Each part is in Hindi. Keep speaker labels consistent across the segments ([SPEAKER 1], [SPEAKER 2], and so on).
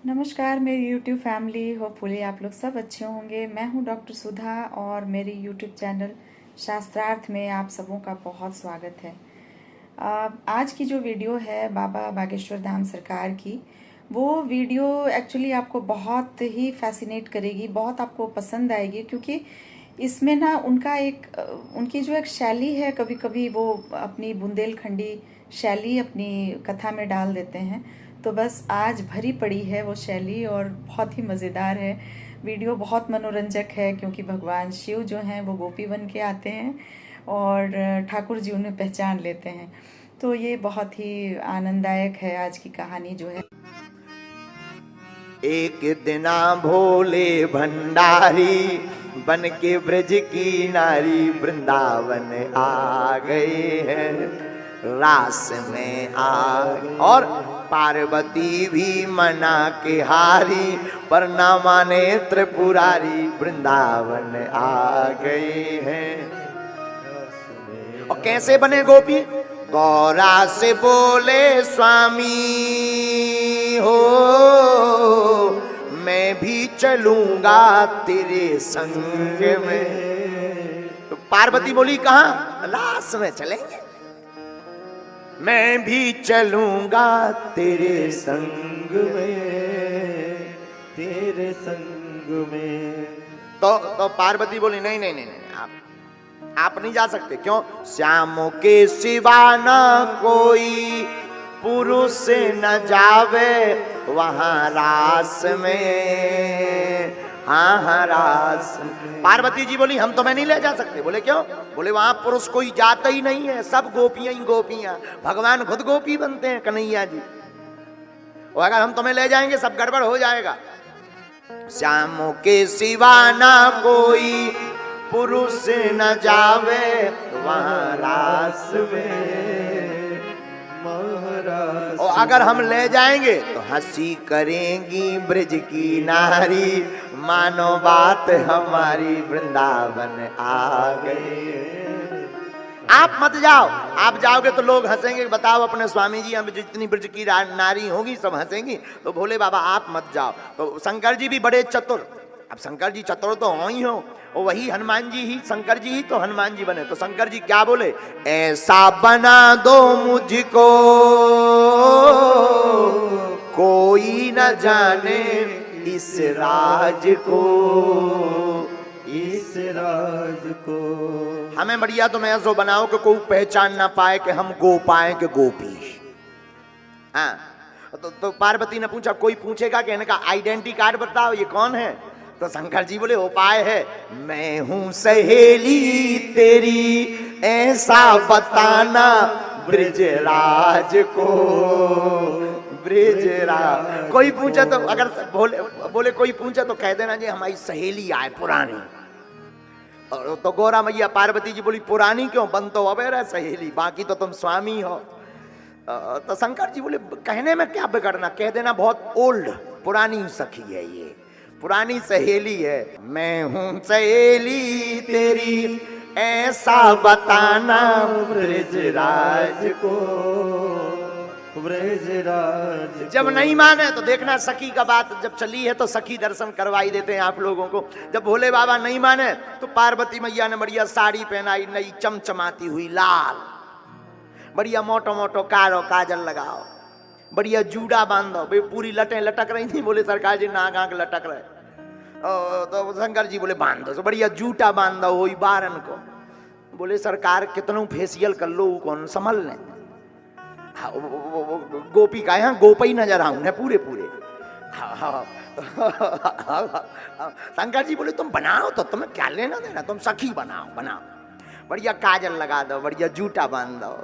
[SPEAKER 1] नमस्कार मेरी यूट्यूब फैमिली, होपफुली आप लोग सब अच्छे होंगे। मैं हूं डॉक्टर सुधा और मेरी यूट्यूब चैनल शास्त्रार्थ में आप सबों का बहुत स्वागत है। आज की जो वीडियो है बाबा बागेश्वर धाम सरकार की, वो वीडियो एक्चुअली आपको बहुत ही फैसिनेट करेगी, बहुत आपको पसंद आएगी, क्योंकि इसमें ना उनकी जो एक शैली है, कभी कभी वो अपनी बुंदेलखंडी शैली अपनी कथा में डाल देते हैं। तो बस आज भरी पड़ी है वो शैली और बहुत ही मज़ेदार है। वीडियो बहुत मनोरंजक है क्योंकि भगवान शिव जो हैं वो गोपी बन के आते हैं और ठाकुर जी उन्हें पहचान लेते हैं। तो ये बहुत ही आनंददायक है आज की कहानी जो है।
[SPEAKER 2] एक दिना भोले भंडारी बन के ब्रज की नारी वृंदावन आ गए हैं। रास में आ और पार्वती भी मना के हारी, पर ना माने त्रिपुरारी वृंदावन आ गए हैं। और कैसे बने गोपी? गौरा से बोले स्वामी हो, मैं भी चलूंगा तेरे संग में। तो पार्वती बोली कहाँ? लाश में चलेंगे। मैं भी चलूंगा तेरे संग में, तेरे संग में। तो पार्वती बोली नहीं नहीं नहीं, नहीं आप नहीं जा सकते। क्यों? श्याम के सिवा ना कोई पुरुष न जावे वहां रास में। हाँ रास। पार्वती जी बोली हम तुम्हें नहीं ले जा सकते। बोले क्यों? बोले वहां पुरुष कोई जाता ही नहीं है, सब गोपियां ही गोपियां। भगवान खुद गोपी बनते हैं कन्हैया जी। और अगर हम तुम्हें ले जाएंगे सब गड़बड़ हो जाएगा। श्याम के सिवा ना कोई पुरुष न जावे वहां रास में महाराज। और अगर हम ले जाएंगे तो हंसी करेंगी ब्रज की नारी, मानो बात हमारी वृंदावन आ गए। आप मत जाओ। आप जाओगे तो लोग हंसेंगे, बताओ अपने स्वामी जी, हम जितनी ब्रज की नारी होगी सब हंसेंगी। तो भोले बाबा आप मत जाओ। तो शंकर जी भी बड़े चतुर। अब शंकर जी चतुर तो हो ही हो, और वही हनुमान जी ही, शंकर जी ही तो हनुमान जी बने। तो शंकर जी क्या बोले? ऐसा बना दो मुझको कोई न जाने इस राज को, इस राज को। हमें बढ़िया तुम ऐसा बनाओ कि कोई पहचान ना पाए कि हम गोपाएं के गोपी। हाँ। तो पार्वती ने पूछा, कोई पूछेगा कि इनका आइडेंटिटी कार्ड बताओ, ये कौन है? तो शंकर जी बोले उपाय है, मैं हूं सहेली तेरी, ऐसा बताना ब्रिजराज को, ब्रिजराज। कोई पूछे तो अगर बोले कोई पूछे तो कह देना जी हमारी सहेली आए पुरानी। और तो गौरा मैया पार्वती जी बोली पुरानी क्यों, बन तो अबेर है सहेली, बाकी तो तुम स्वामी हो। तो शंकर जी बोले कहने में क्या बिगड़ना, कह देना बहुत ओल्ड पुरानी सखी है, ये पुरानी सहेली है। मैं हूं सहेली तेरी, ऐसा बताना ब्रजराज को, ब्रजराज। जब नहीं माने तो देखना सखी का बात जब चली है तो सखी दर्शन करवाई देते हैं आप लोगों को। जब भोले बाबा नहीं माने तो पार्वती मैया ने बढ़िया साड़ी पहनाई, नई चमचमाती हुई लाल, बढ़िया मोटो मोटो कारो काजल लगाओ, बढ़िया जूड़ा बांधो। भाई पूरी लटें लटक रही थी। बोले सरकार जी नाक आंख लटक रहे। तो शंकर जी बोले बांध दो, तो बढ़िया जूटा बांध दो वही बारन को। बोले सरकार कितनों फेसियल कर लो कौन संभल ले। गोपी का यहाँ गोपी नजर आऊं पूरे पूरे। शंकर जी बोले तुम बनाओ तो तुम्हें क्या लेना देना, तुम सखी बनाओ बनाओ। बढ़िया काजल लगा दो, बढ़िया जूटा बांध दो,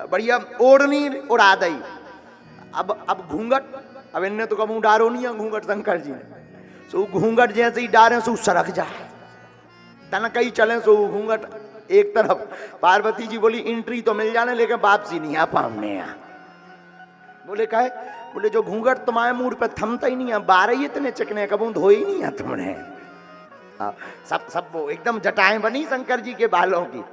[SPEAKER 2] बढ़िया ओढ़नी उड़ा दई। अब घूंघट, अब इनने तो कब डारो नहीं है घूंघट शंकर जी ने। सो घूंघट जैसे ही डारे सो सरक जाए, तन कहीं चले सो घूंघट एक तरफ। पार्वती जी बोली एंट्री तो मिल जाने लेकिन वापसी नहीं आ पाने। बोले काहे? बोले जो घूंघट तुम्हारे मुंह पे थमता ही नहीं है, बारह ही इतने चिकने कबू धोए ही नहीं है तुमने। सब सब वो एकदम जटाएं बनी शंकर जी के बालों की।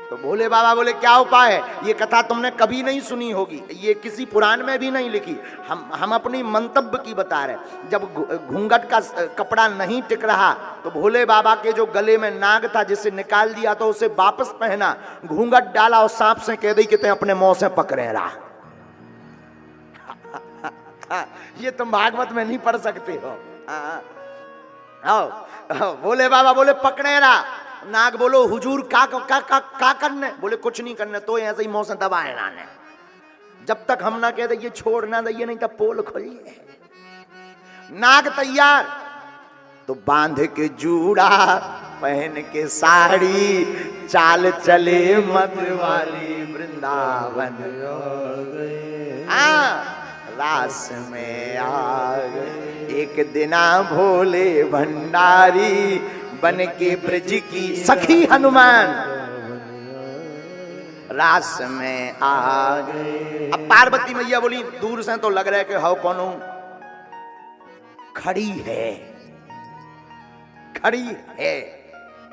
[SPEAKER 2] तो भोले बाबा बोले क्या उपाय है? ये कथा तुमने कभी नहीं सुनी होगी, ये किसी पुराण में भी नहीं लिखी, हम अपनी मंतव्य की बता रहे। जब घूंघट का कपड़ा नहीं टिक रहा तो भोले बाबा के जो गले में नाग था जिसे निकाल दिया तो उसे वापस पहना, घूंघट डाला और सांप से कह दी कि ते अपने मुंह से पकड़े रहा। ये तुम भागवत में नहीं पढ़ सकते हो। भोले बाबा बोले पकड़े रहा। नाग बोलो हुजूर का करने? बोले कुछ नहीं करने, तो ऐसे ही मुंह से दबाए लाने, जब तक हम ना कह दे ये छोड़ ना दइए नहीं तो पोल खोलिए। नाग तैयार, तो बांध के जूड़ा पहन के साड़ी, चाल चले मत वाली वृंदावन। रास में आ गए एक दिना भोले भंडारी, बन के ब्रज की सखी हनुमान रास में आ गए। अब पार्वती मैया बोली दूर से तो लग रहा है कि हाउ कौन खड़ी है, खड़ी है,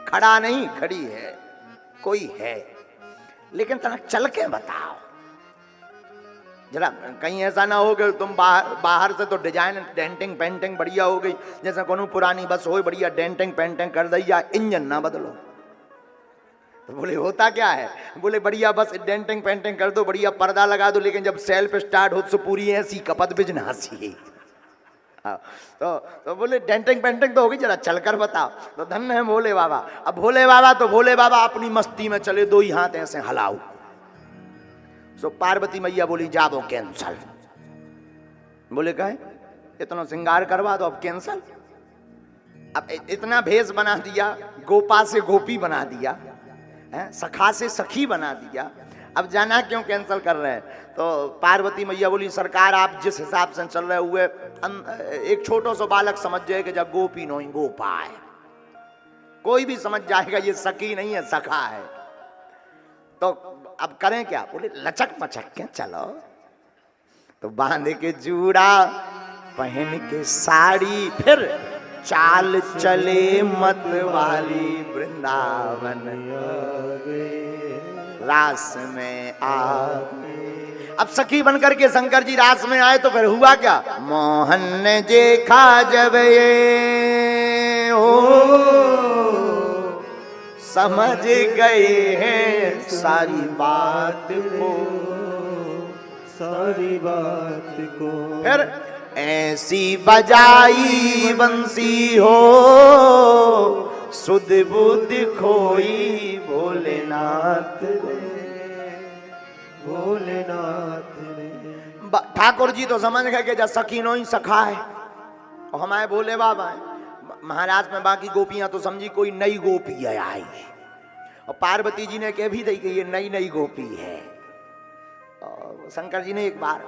[SPEAKER 2] खड़ा नहीं खड़ी है, कोई है, लेकिन तनक चल के बताओ जरा, कहीं ऐसा ना हो कि तुम बाहर से तो डिजाइन डेंटिंग पेंटिंग बढ़िया हो गई, जैसे कोनो पुरानी बस हो बढ़िया डेंटिंग पेंटिंग कर दी, या इंजन ना बदलो। तो बोले होता क्या है? बोले बढ़िया बस डेंटिंग पेंटिंग कर दो, बढ़िया पर्दा लगा दो, लेकिन जब सेल्फ स्टार्ट हो तो पूरी ऐसी कपत बिजनासी। तो बोले डेंटिंग पेंटिंग तो होगी, जरा चलकर बताओ। तो धन्य है भोले बाबा। अब भोले बाबा अपनी मस्ती में चले, दो ही हाथ ऐसे हलाओ। तो पार्वती मैया बोली जाबो कैंसल। बोले कहे इतना श्रृंगार करवा दो, अब कैंसल। अब इतना भेष बना दिया, गोपा से गोपी बना दिया, सखा से सखी बना दिया, अब जाना क्यों कैंसल कर रहे हैं? तो पार्वती मैया बोली सरकार आप जिस हिसाब से चल रहे हुए, एक छोटो सा बालक समझ जाए कि जब गोपी नो गोपा है, कोई भी समझ जाएगा ये सखी नहीं है सखा है। तो अब करें क्या? बोले लचक मचक के चलो। तो बांध के जूड़ा पहन के साड़ी, फिर चाल चले मत वाली वृंदावन, रास में आ। अब सखी बनकर के शंकर जी रास में आए तो फिर हुआ क्या? मोहन ने देखा जब ये हो, समझ गए हैं सारी बात को,
[SPEAKER 3] सारी बात को।
[SPEAKER 2] फिर ऐसी बजाई बंसी हो, सुध बुध खोई भोलेनाथ ने,
[SPEAKER 3] भोलेनाथ ने।
[SPEAKER 2] ठाकुर जी तो समझ गए कि जब सखी नो ही सखा है और हमारे भोले बाबा है। महाराज में बाकी गोपियां तो समझी कोई नई गोपी है आई, और पार्वती जी ने कह भी दी कि ये नई नई गोपी है। और शंकर जी ने एक बार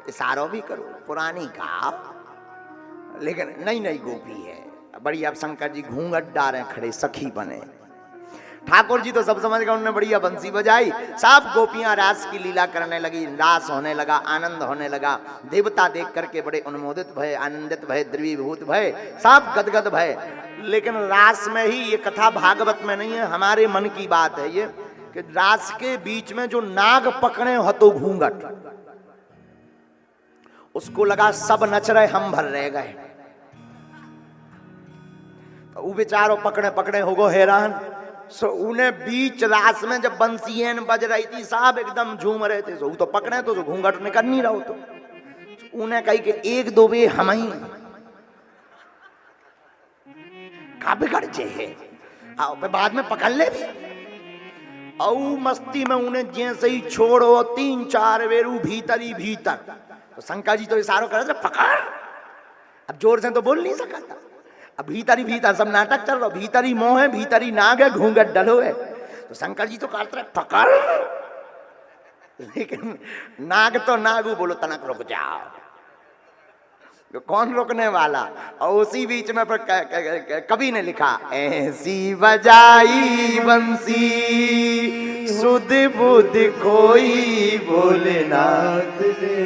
[SPEAKER 2] इशारा भी करो, पुरानी का लेकिन नई नई गोपी है बढ़िया। अब शंकर जी घूंघट डाले खड़े सखी बने। ठाकुर जी तो सब समझ गए, उन्होंने बढ़िया बंसी बजाई, सब गोपियां रास की लीला करने लगी, रास होने लगा, आनंद होने लगा। देवता देख करके बड़े उन्मोदित भय, आनंदित भय, द्रवीभूत भय, सब गदगद भय। लेकिन रास में ही, ये कथा भागवत में नहीं है, हमारे मन की बात है ये, कि रास के बीच में जो नाग पकड़े हतो घूंघट, उसको लगा सब नच रहे हम भर रह गए। तो वो बेचारो पकड़े पकड़े हो गो हैरान। सो उन्हें बीच रास में जब बंसियन बज रही थी, साहब एकदम झूम रहे थे, सो तो पकड़े तो घूंघट निकल नहीं रहो। तो उन्हें कही कि एक दो बे हम ही का बिगड़ जे है, बाद में पकड़ ले भी। औ मस्ती में उन्हें जैसे ही छोड़ो, तीन चार बेरू भीतरी भीतर। तो शंकर जी तो इशारा कर रहे थे पकड़, अब जोर से तो बोल नहीं सका था। अब भीतरी भीतर सब नाटक चल रहा, भीतरी मोह है, भीतरी नाग है, घूंघट डलो है। तो शंकर जी तो कहते रहे पकड़, लेकिन नाग तो नागू बोलो तनक रुक जाओ, तो कौन रोकने वाला। और उसी बीच में फिर कवि ने लिखा, ऐसी बजाई बंसी सुध बुध खोई भोलेनाथ रे,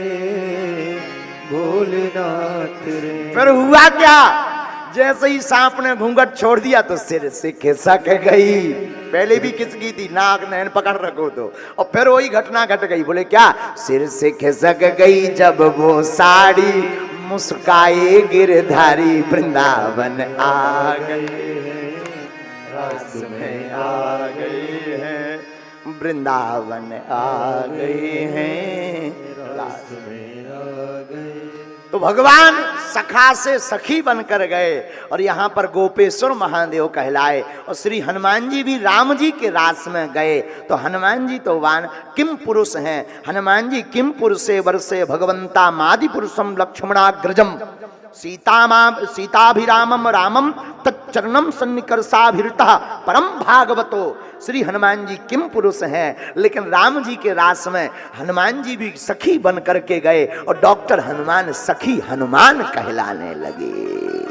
[SPEAKER 3] भोलेनाथ रे।
[SPEAKER 2] फिर हुआ क्या? जैसे ही सांप ने घूंघट छोड़ दिया तो सिर से खिसक गई पहले भी किसकी थी, नाक नैन पकड़ रखो तो। और फिर वही घटना घट गई, बोले क्या, सिर से खिसक गई जब वो साड़ी, मुस्काए गिरधारी वृंदावन आ गए हैं, रास में आ गए हैं, वृंदावन आ गए हैं, रास में आ गए। तो भगवान सखा से सखी बनकर गए और यहाँ पर गोपेश्वर महादेव कहलाए। और श्री हनुमान जी भी राम जी के रास में गए। तो हनुमान जी तो वान किम पुरुष हैं, हनुमान जी किम पुरुषे वर्षे भगवंता मादि पुरुषम लक्ष्मणाग्रजम सीताभिरामम रामम तच्चरणम सन्निकर्षाभिरतः परम भागवतो। श्री हनुमान जी किम पुरुष हैं, लेकिन राम जी के रास में हनुमान जी भी सखी बन करके गए और डॉक्टर हनुमान सखी हनुमान कहलाने लगे।